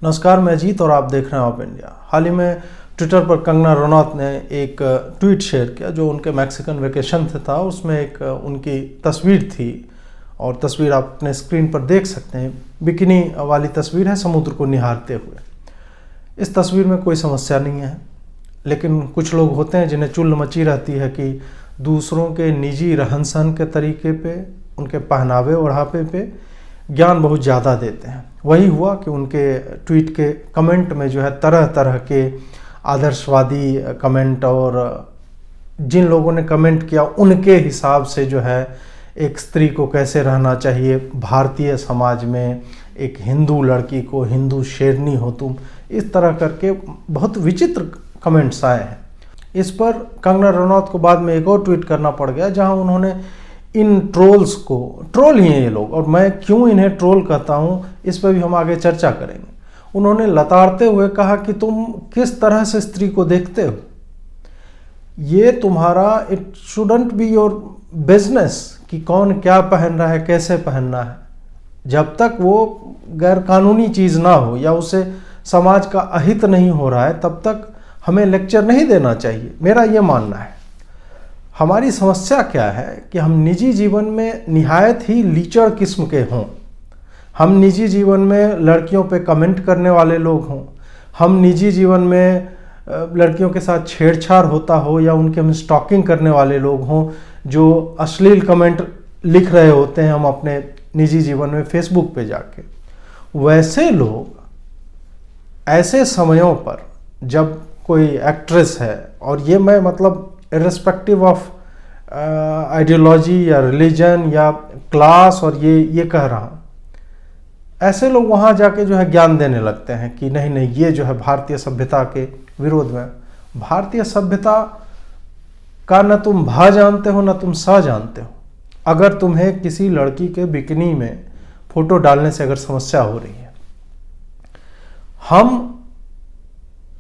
नमस्कार, मैं अजीत और आप देख रहे हैं ऑफ इंडिया। हाल ही में ट्विटर पर कंगना रनौत ने एक ट्वीट शेयर किया जो उनके मैक्सिकन वेकेशन से था। उसमें एक उनकी तस्वीर थी और तस्वीर आप अपने स्क्रीन पर देख सकते हैं। बिकिनी वाली तस्वीर है, समुद्र को निहारते हुए। इस तस्वीर में कोई समस्या नहीं है, लेकिन कुछ लोग होते हैं जिन्हें चुल मची रहती है कि दूसरों के निजी रहन सहन के तरीके पे, उनके पहनावे ओढ़ापे पे ज्ञान बहुत ज़्यादा देते हैं। वही हुआ कि उनके ट्वीट के कमेंट में जो है तरह तरह के आदर्शवादी कमेंट, और जिन लोगों ने कमेंट किया उनके हिसाब से जो है एक स्त्री को कैसे रहना चाहिए भारतीय समाज में, एक हिंदू लड़की को हिंदू शेरनी हो तुम, इस तरह करके बहुत विचित्र कमेंट्स आए हैं। इस पर कंगना रनौत को बाद में एक और ट्वीट करना पड़ गया जहां उन्होंने इन ट्रोल्स को, ट्रोल ही हैं ये लोग और मैं क्यों इन्हें ट्रोल कहता हूं इस पर भी हम आगे चर्चा करेंगे। उन्होंने लताड़ते हुए कहा कि तुम किस तरह से स्त्री को देखते हो, ये तुम्हारा, it shouldn't be your business कि कौन क्या पहन रहा है, कैसे पहनना है। जब तक वो गैर कानूनी चीज़ ना हो या उसे समाज का अहित नहीं हो रहा है तब तक हमें लेक्चर नहीं देना चाहिए, मेरा ये मानना है। हमारी समस्या क्या है कि हम निजी जीवन में निहायत ही लीचड़ किस्म के हों, हम निजी जीवन में लड़कियों पे कमेंट करने वाले लोग हों, हम निजी जीवन में लड़कियों के साथ छेड़छाड़ होता हो या उनके हम स्टॉकिंग करने वाले लोग हों जो अश्लील कमेंट लिख रहे होते हैं हम अपने निजी जीवन में फेसबुक पे जाके। वैसे लोग ऐसे समयों पर जब कोई एक्ट्रेस है, और ये मैं मतलब इर्रेस्पेक्टिव ऑफ आइडियोलॉजी या रिलीजन या क्लास और ये कह रहा हूँ, ऐसे लोग वहाँ जाके जो है ज्ञान देने लगते हैं कि नहीं नहीं ये जो है भारतीय सभ्यता के विरोध में। भारतीय सभ्यता का न तुम भा जानते हो न तुम सा जानते हो। अगर तुम्हें किसी लड़की के बिकिनी में फोटो डालने से अगर समस्या हो रही है, हम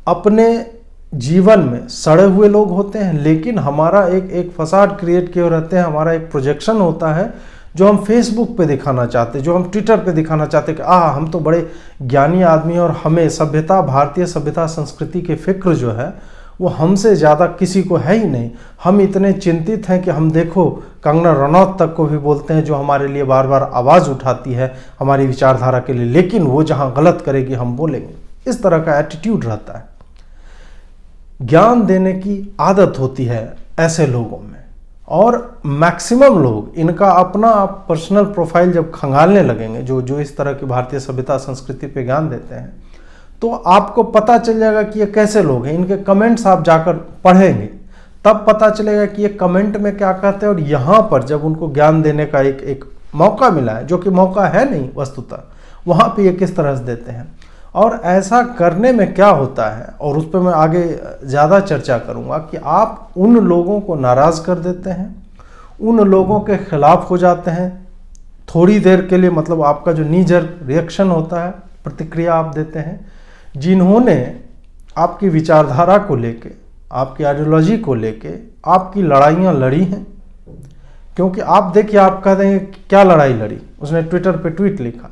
अपने जीवन में सड़े हुए लोग होते हैं, लेकिन हमारा एक फसाद क्रिएट किए रहते हैं, हमारा एक प्रोजेक्शन होता है जो हम फेसबुक पे दिखाना चाहते हैं, जो हम ट्विटर पे दिखाना चाहते हैं कि हम तो बड़े ज्ञानी आदमी और हमें सभ्यता, भारतीय सभ्यता संस्कृति के फिक्र जो है वो हमसे ज़्यादा किसी को है ही नहीं। हम इतने चिंतित हैं कि हम देखो कंगना रनौत तक को भी बोलते हैं जो हमारे लिए बार बार आवाज़ उठाती है हमारी विचारधारा के लिए, लेकिन वो जहाँ गलत करेगी हम बोलेंगे। इस तरह का एटीट्यूड रहता है। ज्ञान देने की आदत होती है ऐसे लोगों में, और मैक्सिमम लोग इनका अपना पर्सनल प्रोफाइल जब खंगालने लगेंगे जो इस तरह की भारतीय सभ्यता संस्कृति पे ज्ञान देते हैं, तो आपको पता चल जाएगा कि ये कैसे लोग हैं। इनके कमेंट्स आप जाकर पढ़ेंगे तब पता चलेगा कि ये कमेंट में क्या कहते हैं, और यहाँ पर जब उनको ज्ञान देने का एक मौका मिला है, जो कि मौका है नहीं वस्तुतः, वहाँ पे ये किस तरह से देते हैं। और ऐसा करने में क्या होता है, और उस पर मैं आगे ज़्यादा चर्चा करूँगा, कि आप उन लोगों को नाराज़ कर देते हैं, उन लोगों के खिलाफ हो जाते हैं थोड़ी देर के लिए। मतलब आपका जो नीजर रिएक्शन होता है, प्रतिक्रिया आप देते हैं, जिन्होंने आपकी विचारधारा को लेके, आपकी आइडियोलॉजी को लेके आपकी लड़ाइयाँ लड़ी हैं। क्योंकि आप देखिए, आप कह देंगे क्या लड़ाई लड़ी, उसने ट्विटर पे ट्वीट लिखा।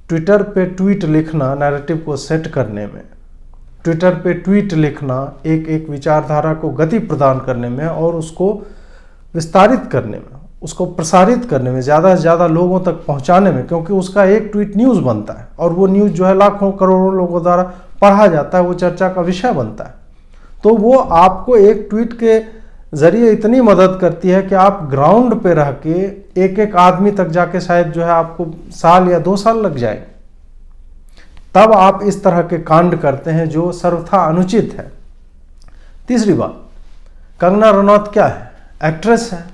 ट्विटर पे ट्वीट लिखना नैरेटिव को सेट करने में, ट्विटर पे ट्वीट लिखना एक विचारधारा को गति प्रदान करने में और उसको विस्तारित करने में, उसको प्रसारित करने में, ज़्यादा से ज़्यादा लोगों तक पहुंचाने में, क्योंकि उसका एक ट्वीट न्यूज़ बनता है और वो न्यूज़ जो है लाखों करोड़ों लोगों द्वारा पढ़ा जाता है, वो चर्चा का विषय बनता है। तो वो आपको एक ट्वीट के ज़रिए इतनी मदद करती है कि आप ग्राउंड पे रह के एक आदमी तक जाके शायद जो है आपको साल या 2 साल लग जाए, तब आप इस तरह के कांड करते हैं जो सर्वथा अनुचित है। तीसरी बात, कंगना रनौत क्या है? एक्ट्रेस है।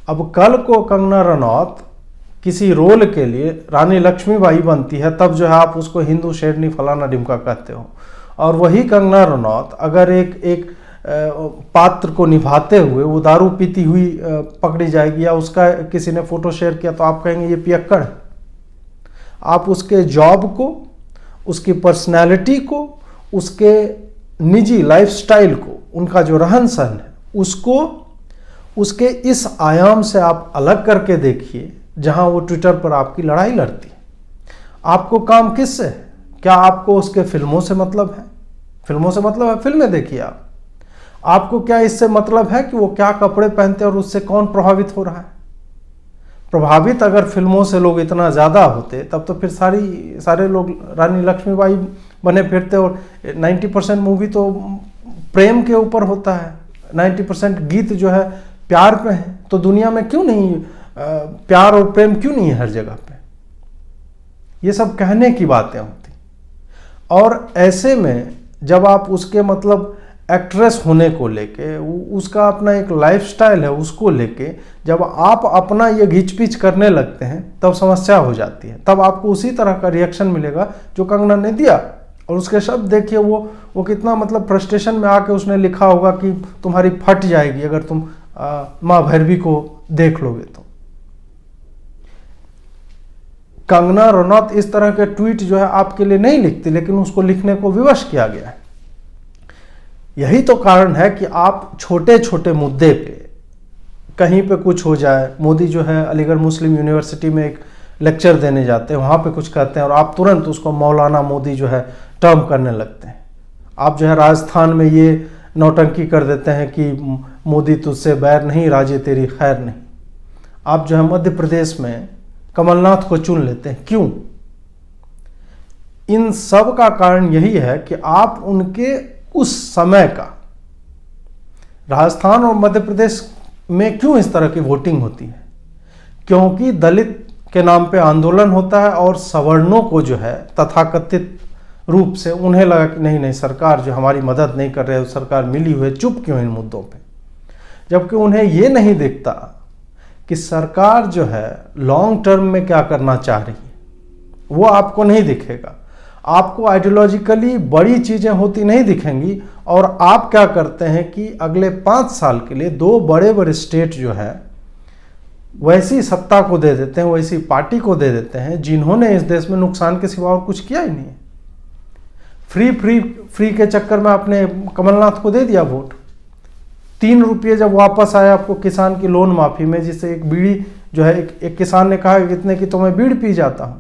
अब कल को कंगना रनौत किसी रोल के लिए रानी लक्ष्मीबाई बनती है, तब जो है आप उसको हिंदू शेरनी फलाना ढिमका कहते हो। और वही कंगना रनौत अगर एक पात्र को निभाते हुए वो दारू पीती हुई पकड़ी जाएगी, या उसका किसी ने फोटो शेयर किया, तो आप कहेंगे ये पियक्कड़ है। आप उसके जॉब को, उसकी पर्सनैलिटी को, उसके निजी लाइफस्टाइल को, उनका जो रहन सहन है, उसको उसके इस आयाम से आप अलग करके देखिए जहां वो ट्विटर पर आपकी लड़ाई लड़ती है। आपको काम किससे है? क्या आपको उसके फिल्मों से मतलब है? फिल्मों से मतलब है, फिल्में देखिए आप। आपको क्या इससे मतलब है कि वो क्या कपड़े पहनते हैं और उससे कौन प्रभावित हो रहा है? प्रभावित अगर फिल्मों से लोग इतना ज़्यादा होते तब तो फिर सारे लोग रानी लक्ष्मीबाई बने फिरते। और 90% मूवी तो प्रेम के ऊपर होता है, 90% गीत जो है प्यार पे है। तो दुनिया में क्यों नहीं प्यार और प्रेम क्यों नहीं है हर जगह पे? ये सब कहने की बातें होती। और ऐसे में जब आप उसके मतलब एक्ट्रेस होने को लेके, उसका अपना एक लाइफस्टाइल है उसको लेके जब आप अपना ये घिचपिच करने लगते हैं तब समस्या हो जाती है। तब आपको उसी तरह का रिएक्शन मिलेगा जो कंगना ने दिया। और उसके शब्द देखिए, वो कितना मतलब फ्रस्ट्रेशन में आके उसने लिखा होगा कि तुम्हारी फट जाएगी अगर तुम माँ भैरवी को देख लोगे तो। कंगना रनौत इस तरह के ट्वीट जो है आपके लिए नहीं लिखती, लेकिन उसको लिखने को विवश किया गया है। यही तो कारण है कि आप छोटे छोटे मुद्दे पे कहीं पे कुछ हो जाए, मोदी जो है अलीगढ़ मुस्लिम यूनिवर्सिटी में एक लेक्चर देने जाते हैं, वहाँ पे कुछ कहते हैं और आप तुरंत उसको मौलाना मोदी जो है टर्म करने लगते हैं। आप जो है राजस्थान में ये नौटंकी कर देते हैं कि मोदी तुझसे बैर नहीं, राजे तेरी खैर नहीं। आप जो है मध्य प्रदेश में कमलनाथ को चुन लेते हैं, क्यों? इन सब का कारण यही है कि आप उनके उस समय का, राजस्थान और मध्य प्रदेश में क्यों इस तरह की वोटिंग होती है? क्योंकि दलित के नाम पे आंदोलन होता है और सवर्णों को जो है तथाकथित रूप से उन्हें लगा कि नहीं सरकार जो हमारी मदद नहीं कर रही है, सरकार मिली हुई है, चुप क्यों इन मुद्दों पे? जबकि उन्हें ये नहीं दिखता कि सरकार जो है लॉन्ग टर्म में क्या करना चाह रही है, वो आपको नहीं दिखेगा। आपको आइडियोलॉजिकली बड़ी चीजें होती नहीं दिखेंगी। और आप क्या करते हैं कि अगले 5 साल के लिए 2 बड़े बड़े स्टेट जो है वैसी सत्ता को दे देते हैं, वैसी पार्टी को दे देते हैं जिन्होंने इस देश में नुकसान के सिवा और कुछ किया ही नहीं है। फ्री के चक्कर में आपने कमलनाथ को दे दिया वोट। 3 रुपये जब वापस आया आपको किसान की लोन माफी में, जिससे एक बीड़ी जो है एक किसान ने कहा कि इतने की तो मैं बीड़ी पी जाता हूं,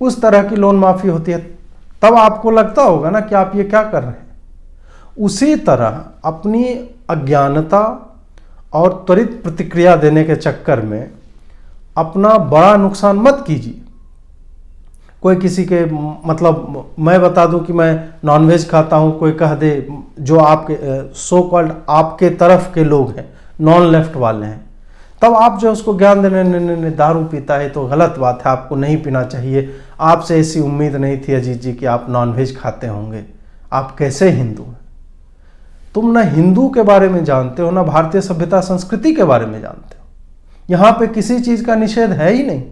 उस तरह की लोन माफी होती है, तब आपको लगता होगा ना कि आप ये क्या कर रहे हैं। उसी तरह अपनी अज्ञानता और त्वरित प्रतिक्रिया देने के चक्कर में अपना बड़ा नुकसान मत कीजिए। कोई किसी के मतलब मैं बता दूं कि मैं नॉनवेज खाता हूं, कोई कह दे जो आपके सो कॉल्ड आपके तरफ के लोग हैं, नॉन लेफ्ट वाले हैं, तब आप जो उसको ज्ञान देने ने दारू पीता है तो गलत बात है, आपको नहीं पीना चाहिए, आपसे ऐसी उम्मीद नहीं थी अजीत जी कि आप नॉनवेज खाते होंगे, आप कैसे हिंदू हैं? तुम ना हिंदू के बारे में जानते हो, ना भारतीय सभ्यता संस्कृति के बारे में जानते हो। यहां पे किसी चीज का निषेध है ही नहीं।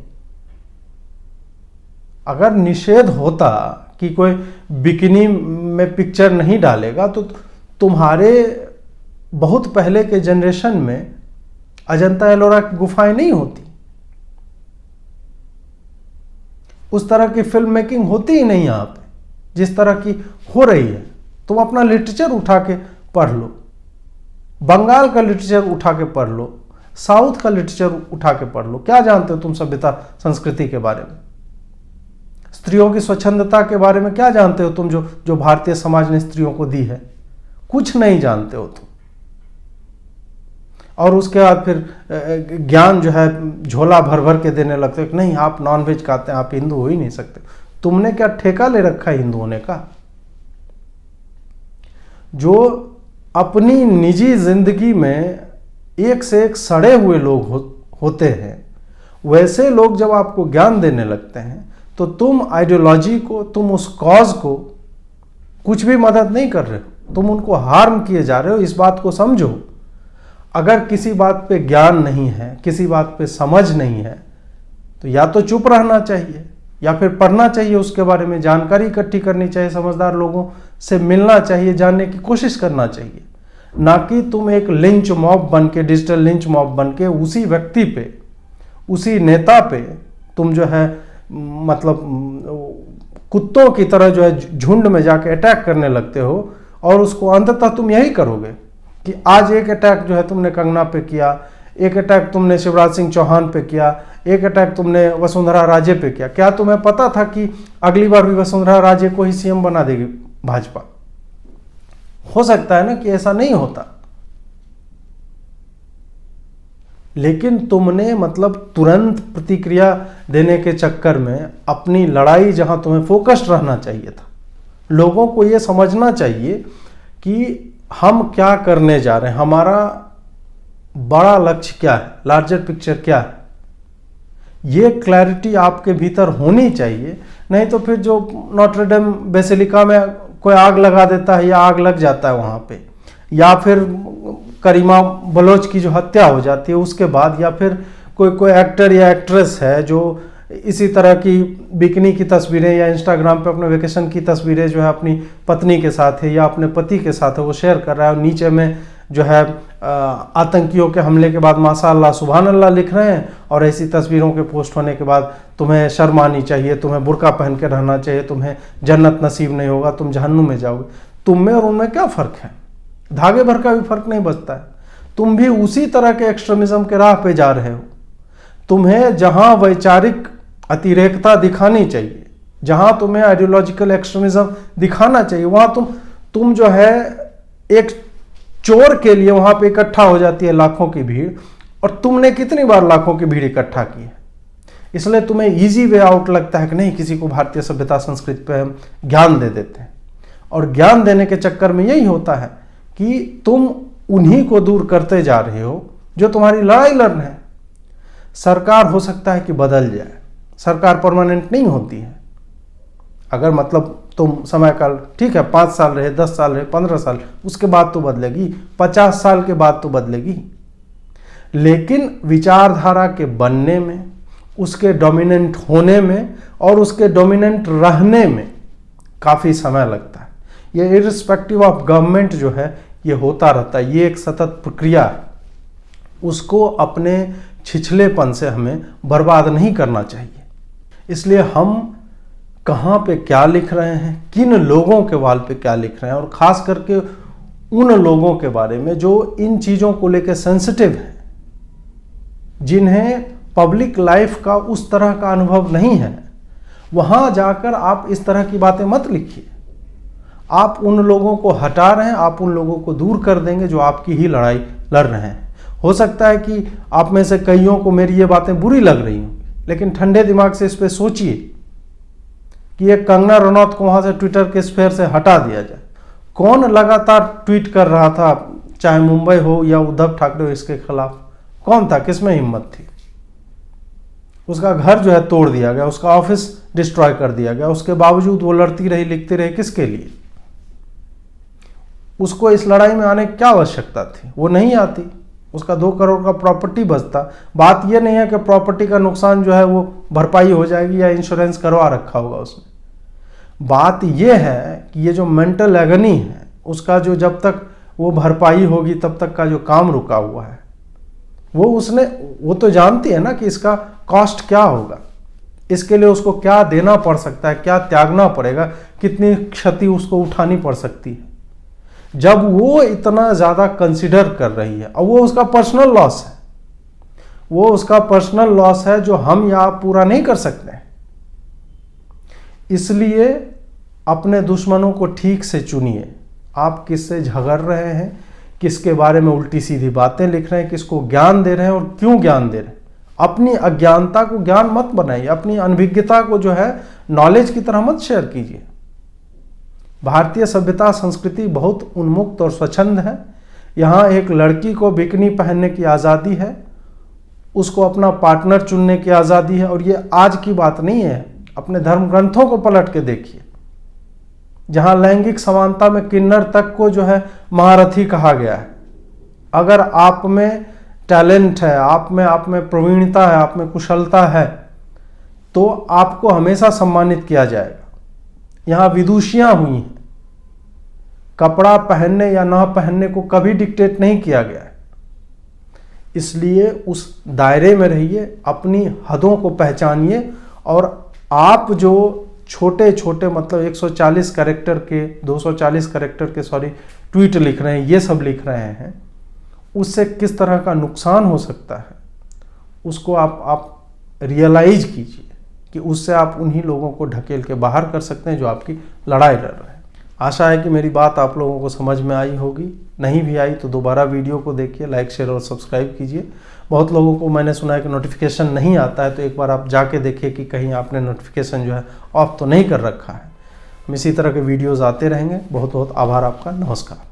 अगर निषेध होता कि कोई बिकिनी में पिक्चर नहीं डालेगा तो तुम्हारे बहुत पहले के जनरेशन में अजंता एलोरा की गुफाएं नहीं होती, उस तरह की फिल्म मेकिंग होती ही नहीं यहां पे जिस तरह की हो रही है। तुम अपना लिटरेचर उठा के पढ़ लो, बंगाल का लिटरेचर उठा के पढ़ लो, साउथ का लिटरेचर उठा के पढ़ लो, क्या जानते हो तुम सभ्यता संस्कृति के बारे में? स्त्रियों की स्वच्छंदता के बारे में क्या जानते हो तुम जो भारतीय समाज ने स्त्रियों को दी है? कुछ नहीं जानते हो तुम। और उसके बाद फिर ज्ञान जो है झोला भर भर के देने लगते हो, नहीं आप नॉनवेज खाते हैं, आप हिंदू हो ही नहीं सकते। तुमने क्या ठेका ले रखा है हिंदू होने का? जो अपनी निजी जिंदगी में एक से एक सड़े हुए लोग होते हैं, वैसे लोग जब आपको ज्ञान देने लगते हैं तो तुम आइडियोलॉजी को, तुम उस कॉज को कुछ भी मदद नहीं कर रहे हो, तुम उनको हार्म किए जा रहे हो। इस बात को समझो। अगर किसी बात पे ज्ञान नहीं है, किसी बात पे समझ नहीं है, तो या तो चुप रहना चाहिए या फिर पढ़ना चाहिए, उसके बारे में जानकारी इकट्ठी करनी चाहिए, समझदार लोगों से मिलना चाहिए, जानने की कोशिश करना चाहिए। ना कि तुम एक लिंच मॉब बन के, डिजिटल लिंच मॉब बन के उसी व्यक्ति पे, उसी नेता पे तुम जो है मतलब कुत्तों की तरह जो है झुंड में जाके अटैक करने लगते हो। और उसको अंततः तुम यही करोगे कि आज एक अटैक जो है तुमने कंगना पे किया, एक अटैक तुमने शिवराज सिंह चौहान पे किया, एक अटैक तुमने वसुंधरा राजे पे किया। क्या तुम्हें पता था कि अगली बार भी वसुंधरा राजे को ही सीएम बना देगी भाजपा? हो सकता है ना कि ऐसा नहीं होता, लेकिन तुमने मतलब तुरंत प्रतिक्रिया देने के चक्कर में अपनी लड़ाई, जहां तुम्हें फोकस्ड रहना चाहिए था, लोगों को यह समझना चाहिए कि हम क्या करने जा रहे हैं, हमारा बड़ा लक्ष्य क्या है, लार्जर पिक्चर क्या है, ये क्लैरिटी आपके भीतर होनी चाहिए। नहीं तो फिर जो नोटर डेम बेसिलिका में कोई आग लगा देता है या आग लग जाता है वहाँ पे, या फिर करीमा बलोच की जो हत्या हो जाती है उसके बाद, या फिर कोई एक्टर या एक्ट्रेस है जो इसी तरह की बिकनी की तस्वीरें या इंस्टाग्राम पे अपने वेकेशन की तस्वीरें जो है अपनी पत्नी के साथ है या अपने पति के साथ है वो शेयर कर रहा है, और नीचे में जो है आतंकियों के हमले के बाद माशाअल्लाह सुभान अल्लाह लिख रहे हैं, और ऐसी तस्वीरों के पोस्ट होने के बाद तुम्हें शर्म आनी चाहिए, तुम्हें बुर्का पहन के रहना चाहिए, तुम्हें जन्नत नसीब नहीं होगा, तुम जहन्नुम में जाओगे। तुम में और उनमें क्या फ़र्क है? धागे भर का भी फर्क नहीं बचता है। तुम भी उसी तरह के एक्सट्रीमिज्म के राह पे जा रहे हो। तुम्हें जहां वैचारिक अतिरेकता दिखानी चाहिए, जहां तुम्हें आइडियोलॉजिकल एक्सट्रीमिज्म दिखाना चाहिए, वहां तुम जो है एक चोर के लिए वहां पे इकट्ठा हो जाती है लाखों की भीड़, और तुमने कितनी बार लाखों की भीड़ इकट्ठा की है। इसलिए तुम्हें इजी वे आउट लगता है कि नहीं, किसी को भारतीय सभ्यता संस्कृति पे हम ज्ञान दे देते हैं, और ज्ञान देने के चक्कर में यही होता है कि तुम उन्हीं को दूर करते जा रहे हो जो तुम्हारी लड़ाई लड़ रहे हैं। सरकार हो सकता है कि बदल जाए, सरकार परमानेंट नहीं होती है। अगर मतलब तुम समय काल ठीक है 5 साल रहे, 10 साल रहे, 15 साल, उसके बाद तो बदलेगी, 50 साल के बाद तो बदलेगी, लेकिन विचारधारा के बनने में, उसके डोमिनेंट होने में और उसके डोमिनेंट रहने में काफ़ी समय लगता है। ये इर्रिस्पेक्टिव ऑफ गवर्नमेंट जो है ये होता रहता है, ये एक सतत प्रक्रिया है। उसको अपने छिछलेपन से हमें बर्बाद नहीं करना चाहिए। इसलिए हम कहाँ पे क्या लिख रहे हैं, किन लोगों के वाल पे क्या लिख रहे हैं, और ख़ास करके उन लोगों के बारे में जो इन चीज़ों को लेकर सेंसिटिव हैं, जिन्हें पब्लिक लाइफ का उस तरह का अनुभव नहीं है, वहाँ जाकर आप इस तरह की बातें मत लिखिए। आप उन लोगों को हटा रहे हैं, आप उन लोगों को दूर कर देंगे जो आपकी ही लड़ाई लड़ रहे हैं। हो सकता है कि आप में से कईयों को मेरी ये बातें बुरी लग रही हों, लेकिन ठंडे दिमाग से इस पर सोचिए कि ये कंगना रनौत को वहाँ से ट्विटर के स्फेयर से हटा दिया जाए। कौन लगातार ट्वीट कर रहा था, चाहे मुंबई हो या उद्धव ठाकरे हो, इसके खिलाफ कौन था, किसमें हिम्मत थी? उसका घर जो है तोड़ दिया गया, उसका ऑफिस डिस्ट्रॉय कर दिया गया, उसके बावजूद वो लड़ती रही, लिखती रही, किसके लिए? उसको इस लड़ाई में आने की क्या आवश्यकता थी? वो नहीं आती, उसका 2 करोड़ का प्रॉपर्टी बचता। बात ये नहीं है कि प्रॉपर्टी का नुकसान जो है वो भरपाई हो जाएगी या इंश्योरेंस करवा रखा होगा उसने। बात ये है कि ये जो मेंटल एगनी है उसका जो जब तक वो भरपाई होगी तब तक का जो काम रुका हुआ है, वो तो जानती है ना कि इसका कॉस्ट क्या होगा, इसके लिए उसको क्या देना पड़ सकता है, क्या त्यागना पड़ेगा, कितनी क्षति उसको उठानी पड़ सकती है। जब वो इतना ज़्यादा कंसिडर कर रही है, और वो उसका पर्सनल लॉस है, वो उसका पर्सनल लॉस है जो हम या आप पूरा नहीं कर सकते हैं। इसलिए अपने दुश्मनों को ठीक से चुनिए। आप किससे झगड़ रहे हैं, किसके बारे में उल्टी सीधी बातें लिख रहे हैं, किसको ज्ञान दे रहे हैं और क्यों ज्ञान दे रहे हैं। अपनी अज्ञानता को ज्ञान मत बनाइए, अपनी अनभिज्ञता को जो है नॉलेज की तरह मत शेयर कीजिए। भारतीय सभ्यता संस्कृति बहुत उन्मुक्त और स्वच्छंद है। यहाँ एक लड़की को बिकनी पहनने की आज़ादी है, उसको अपना पार्टनर चुनने की आज़ादी है, और ये आज की बात नहीं है। अपने धर्म ग्रंथों को पलट के देखिए, जहाँ लैंगिक समानता में किन्नर तक को जो है महारथी कहा गया है। अगर आप में टैलेंट है, आप में प्रवीणता है, आप में कुशलता है, तो आपको हमेशा सम्मानित किया जाएगा। यहाँ विदुषियाँ हुई हैं, कपड़ा पहनने या ना पहनने को कभी डिक्टेट नहीं किया गया है। इसलिए उस दायरे में रहिए, अपनी हदों को पहचानिए, और आप जो छोटे छोटे मतलब 140 कैरेक्टर के 240 कैरेक्टर के ट्वीट लिख रहे हैं, ये सब लिख रहे हैं, उससे किस तरह का नुकसान हो सकता है उसको आप रियलाइज कीजिए कि उससे आप उन्हीं लोगों को ढकेल के बाहर कर सकते हैं जो आपकी लड़ाई लड़ रहे हैं। आशा है कि मेरी बात आप लोगों को समझ में आई होगी। नहीं भी आई तो दोबारा वीडियो को देखिए, लाइक शेयर और सब्सक्राइब कीजिए। बहुत लोगों को मैंने सुना है कि नोटिफिकेशन नहीं आता है, तो एक बार आप जाके देखिए कि कहीं आपने नोटिफिकेशन जो है ऑफ तो नहीं कर रखा है। हम इसी तरह के वीडियोज़ आते रहेंगे। बहुत बहुत आभार आपका। नमस्कार।